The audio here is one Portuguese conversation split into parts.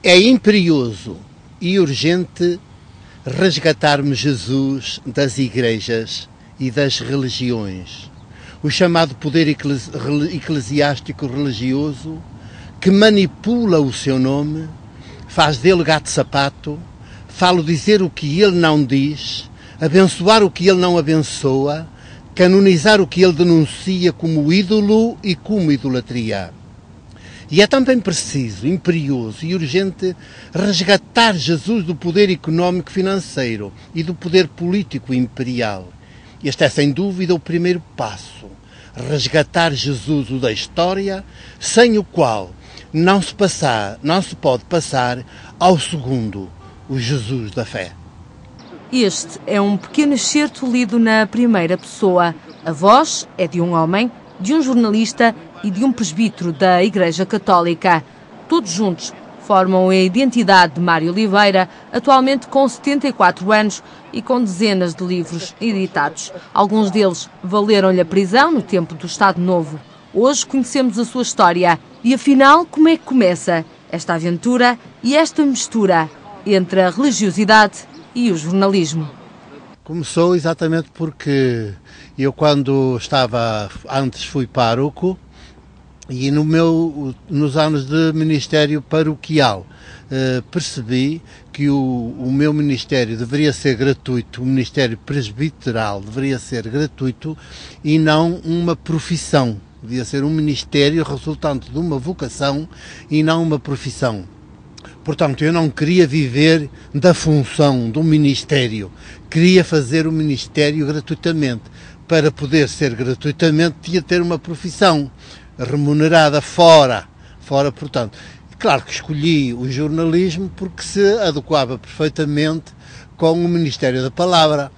É imperioso e urgente resgatarmos Jesus das igrejas e das religiões, o chamado poder eclesiástico religioso que manipula o seu nome, faz dele gato-sapato, fala dizer o que ele não diz, abençoar o que ele não abençoa, canonizar o que ele denuncia como ídolo e como idolatria. E é também preciso, imperioso e urgente resgatar Jesus do poder económico financeiro e do poder político imperial. Este é sem dúvida o primeiro passo. Resgatar Jesus o da história, sem o qual não se pode passar ao segundo, o Jesus da fé. Este é um pequeno excerto lido na primeira pessoa. A voz é de um homem, de um jornalista e de um presbítero da Igreja Católica. Todos juntos formam a identidade de Mário Oliveira, atualmente com 74 anos e com dezenas de livros editados. Alguns deles valeram-lhe a prisão no tempo do Estado Novo. Hoje conhecemos a sua história. E afinal, como é que começa esta aventura e esta mistura entre a religiosidade e o jornalismo? Começou exatamente porque eu, quando antes fui pároco, e nos anos de ministério paroquial, percebi que o meu ministério deveria ser gratuito, o ministério presbiteral deveria ser gratuito e não uma profissão. Devia ser um ministério resultante de uma vocação e não uma profissão. Portanto, eu não queria viver da função do ministério, queria fazer o ministério gratuitamente. Para poder ser gratuitamente, tinha de ter uma profissão remunerada fora, portanto. Claro que escolhi o jornalismo porque se adequava perfeitamente com o Ministério da Palavra.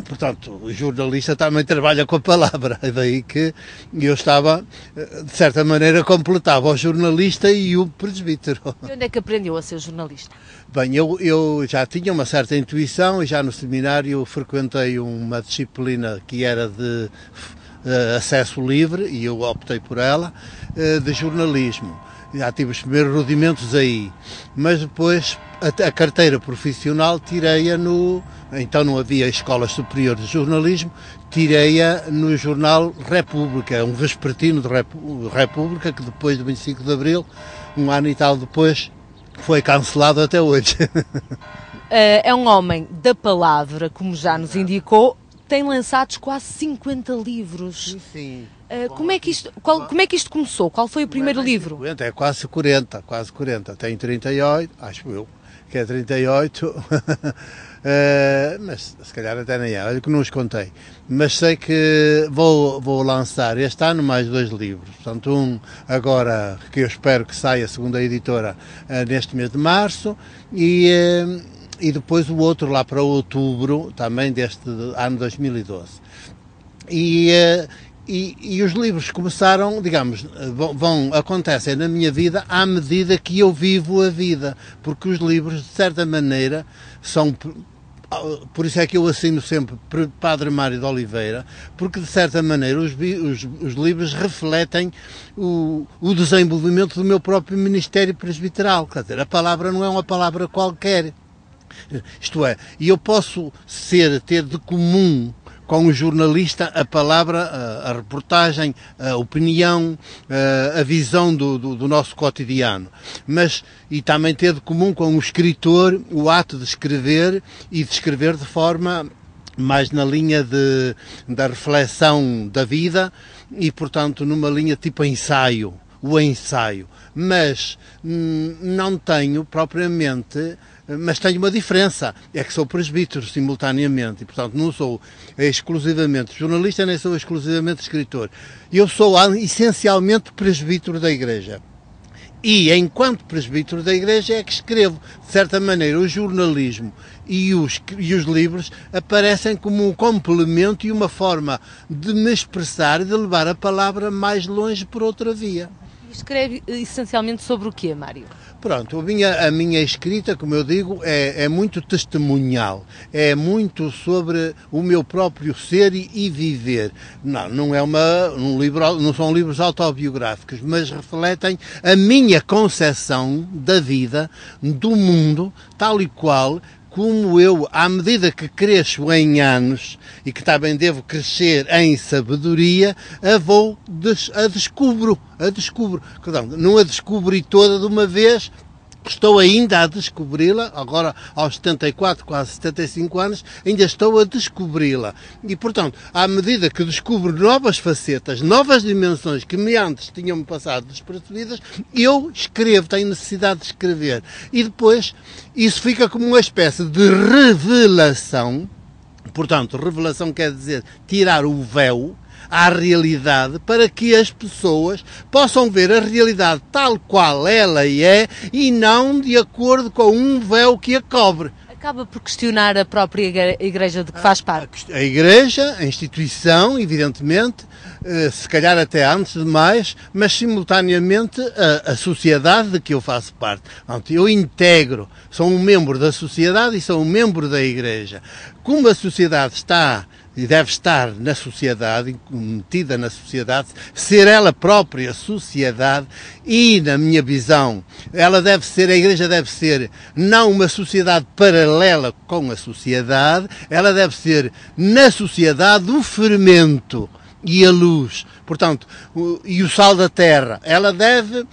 Portanto, o jornalista também trabalha com a palavra, é daí que eu estava, de certa maneira, completava o jornalista e o presbítero. E onde é que aprendeu a ser jornalista? Bem, eu já tinha uma certa intuição e já no seminário frequentei uma disciplina que era de acesso livre, e eu optei por ela, de jornalismo. Já tive os primeiros rudimentos aí, mas depois a carteira profissional tirei-a então não havia escolas superiores de jornalismo, tirei-a no jornal República, um vespertino de República, que depois do 25 de Abril, um ano e tal depois, foi cancelado até hoje. É um homem da palavra, como já nos indicou, tem lançados quase 50 livros. Sim. Como é que isto começou? Qual foi o primeiro livro? 50, é quase 40. Tenho 38, acho eu, que é 38, mas se calhar até nem é, olha que não os contei. Mas sei que vou lançar este ano mais 2 livros. Portanto, um agora, que eu espero que saia, segundo a editora, neste mês de março, e depois o outro lá para outubro, também deste ano 2012. E os livros começaram, digamos, acontecem na minha vida à medida que eu vivo a vida, porque os livros, de certa maneira, são... Por isso é que eu assino sempre Padre Mário de Oliveira, porque de certa maneira os livros refletem o desenvolvimento do meu próprio ministério presbiteral. Quer dizer, a palavra não é uma palavra qualquer. Isto é, e eu posso ter de comum com o jornalista a palavra, a reportagem, a opinião, a visão do nosso cotidiano. E também ter de comum com o escritor o ato de escrever e de escrever de forma mais na linha da reflexão da vida e, portanto, numa linha tipo ensaio, o ensaio. Mas não tenho propriamente... Mas tenho uma diferença, é que sou presbítero simultaneamente e, portanto, não sou exclusivamente jornalista, nem sou exclusivamente escritor. Eu sou essencialmente presbítero da Igreja. E, enquanto presbítero da Igreja, é que escrevo. De certa maneira, o jornalismo e os livros aparecem como um complemento e uma forma de me expressar e de levar a palavra mais longe por outra via. E escreve essencialmente sobre o quê, Mário? Pronto, a minha escrita, como eu digo, é muito testemunhal, é muito sobre o meu próprio ser e viver. Não é um livro, não são livros autobiográficos, mas refletem a minha concepção da vida, do mundo, tal e qual, como eu, à medida que cresço em anos e que também devo crescer em sabedoria, a descubro. Não a descobri toda de uma vez, estou ainda a descobri-la, agora aos 74, quase 75 anos, ainda estou a descobri-la. E, portanto, à medida que descubro novas facetas, novas dimensões que me antes tinham-me passado despercebidas, eu escrevo, tenho necessidade de escrever. E depois, isso fica como uma espécie de revelação. Portanto, revelação quer dizer tirar o véu à realidade, para que as pessoas possam ver a realidade tal qual ela é e não de acordo com um véu que a cobre. Acaba por questionar a própria Igreja de que faz parte. A Igreja, a instituição, evidentemente, se calhar até antes de mais, mas simultaneamente a sociedade de que eu faço parte. Eu integro, sou um membro da sociedade e sou um membro da Igreja. Como a sociedade está e deve estar na sociedade, metida na sociedade, ser ela própria sociedade e, na minha visão, a Igreja deve ser não uma sociedade paralela com a sociedade, ela deve ser, na sociedade, o fermento e a luz, portanto, e o sal da terra. Ela deve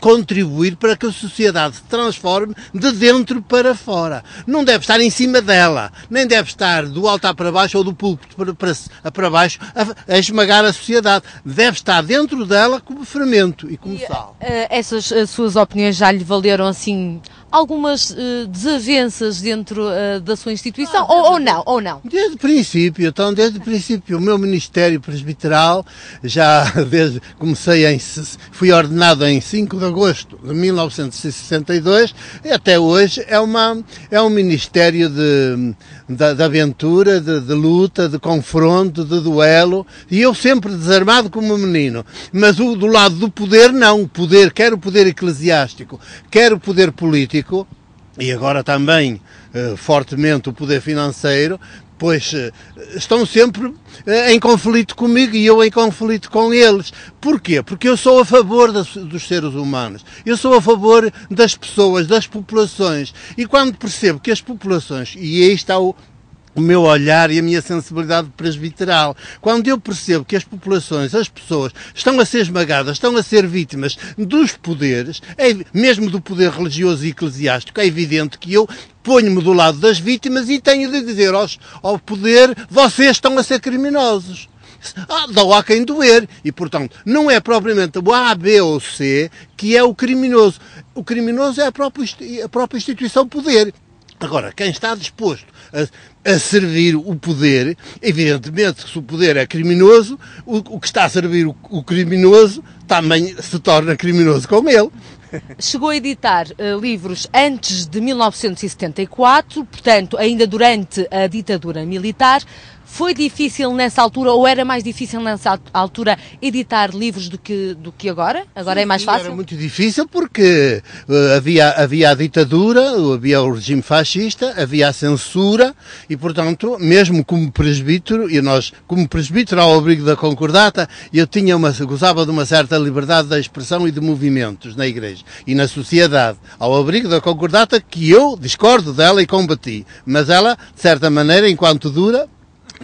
contribuir para que a sociedade se transforme de dentro para fora. Não deve estar em cima dela, nem deve estar do altar para baixo ou do púlpito para baixo a esmagar a sociedade. Deve estar dentro dela como fermento e como sal. Essas suas opiniões já lhe valeram, assim, algumas desavenças dentro da sua instituição, ou não? Desde o princípio, o meu ministério presbiteral, fui ordenado em 5 de agosto de 1962, e até hoje é um ministério de aventura, de luta, de confronto, de duelo, e eu sempre desarmado como um menino. Mas do lado do poder, não. Quer o poder eclesiástico, quer o poder político, e agora também fortemente o poder financeiro, pois estão sempre em conflito comigo e eu em conflito com eles. Porquê? Porque eu sou a favor dos seres humanos, eu sou a favor das pessoas, das populações, e quando percebo que as populações, e aí está o meu olhar e a minha sensibilidade presbiteral, quando eu percebo que as populações, as pessoas, estão a ser esmagadas, estão a ser vítimas dos poderes, mesmo do poder religioso e eclesiástico, é evidente que eu ponho-me do lado das vítimas e tenho de dizer ao poder: vocês estão a ser criminosos. Dá a quem doer. E, portanto, não é propriamente o A, B ou C que é o criminoso. O criminoso é a própria instituição poder. Agora, quem está disposto a servir o poder, evidentemente, se o poder é criminoso, o que está a servir o criminoso também se torna criminoso com ele. Chegou a editar livros antes de 1974, portanto, ainda durante a ditadura militar. Foi difícil nessa altura, ou era mais difícil nessa altura, editar livros do que agora? Agora é mais fácil? Era muito difícil porque havia a ditadura, havia o regime fascista, havia a censura e, portanto, mesmo como presbítero, e nós, como presbítero ao abrigo da Concordata, eu gozava de uma certa liberdade de expressão e de movimentos na Igreja e na sociedade, ao abrigo da Concordata, que eu discordo dela e combati, mas ela, de certa maneira, enquanto dura,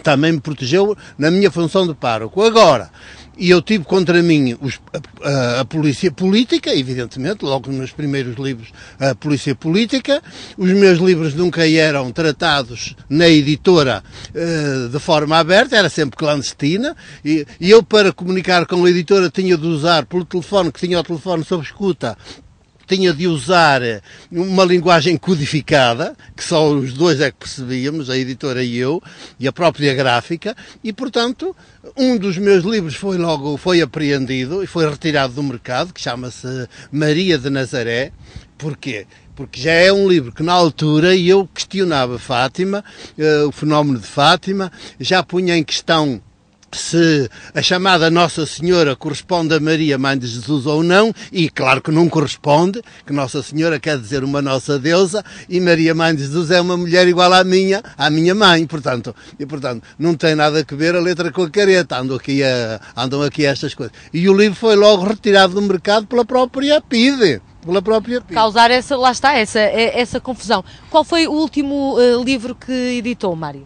também me protegeu na minha função de pároco. Agora, e eu tive contra mim a polícia política, evidentemente, logo nos meus primeiros livros, a polícia política. Os meus livros nunca eram tratados na editora de forma aberta, era sempre clandestina, e eu, para comunicar com a editora, tinha de usar pelo telefone, que tinha o telefone sob escuta, tinha de usar uma linguagem codificada, que só os dois é que percebíamos, a editora e eu, e a própria gráfica, e, portanto, um dos meus livros foi apreendido e foi retirado do mercado, que chama-se Maria de Nazaré. Porquê? Porque já é um livro que, na altura, eu questionava Fátima, o fenómeno de Fátima, já punha em questão se a chamada Nossa Senhora corresponde a Maria, Mãe de Jesus ou não, e claro que não corresponde, que Nossa Senhora quer dizer uma nossa deusa, e Maria, Mãe de Jesus é uma mulher igual à minha mãe, portanto, não tem nada a ver a letra com a careta, andam aqui estas coisas. E o livro foi logo retirado do mercado pela própria PIDE. Causar essa confusão. Qual foi o último livro que editou, Mário?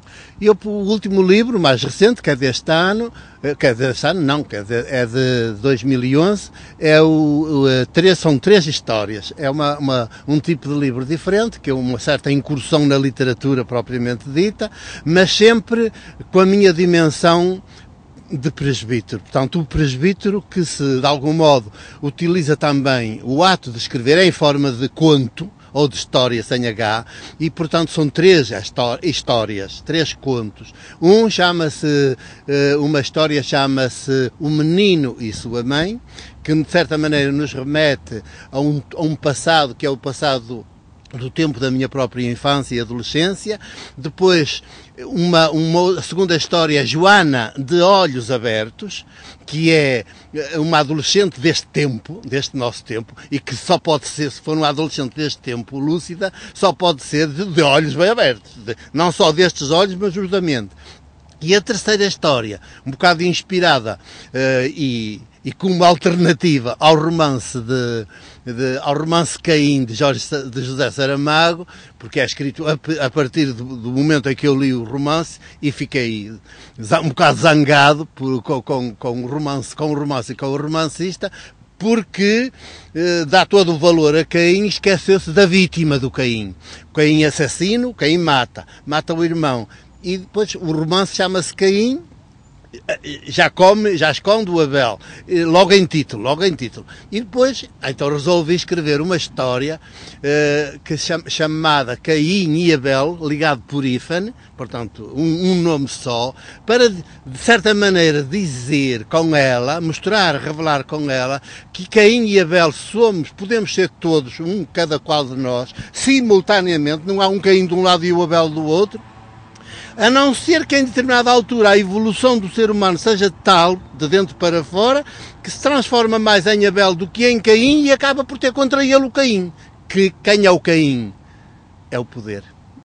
O último livro, mais recente, que é deste ano, é de 2011, são 3 histórias. É um tipo de livro diferente, que é uma certa incursão na literatura propriamente dita, mas sempre com a minha dimensão de presbítero. Portanto, o presbítero que de algum modo, utiliza também o ato de escrever em forma de conto, ou de história sem H, e portanto são 3 histórias, 3 contos. Uma história chama-se O Menino e Sua Mãe, que de certa maneira nos remete a um passado que é o passado do tempo da minha própria infância e adolescência. Depois, a segunda história, Joana de Olhos Abertos, que é uma adolescente deste nosso tempo, e que só pode ser, se for uma adolescente deste tempo lúcida, só pode ser de olhos bem abertos. Não só destes olhos, mas os da mente. E a terceira história, um bocado inspirada e como alternativa ao romance ao romance Caim de José Saramago, porque é escrito a partir do momento em que eu li o romance, e fiquei um bocado zangado com o romance e com o romancista, porque dá todo o valor a Caim e esqueceu-se da vítima do Caim. Caim assassino, Caim mata o irmão. E depois o romance chama-se Caim, já esconde o Abel, logo em título. E depois, então resolvi escrever uma história chamada Caim e Abel, ligado por hífen, portanto, um nome só, para, de certa maneira, dizer com ela, revelar com ela, que Caim e Abel podemos ser todos, cada qual de nós, simultaneamente, não há um Caim de um lado e o Abel do outro, a não ser que em determinada altura a evolução do ser humano seja tal, de dentro para fora, que se transforma mais em Abel do que em Caim e acaba por ter contra ele o Caim. Quem é o Caim? É o poder.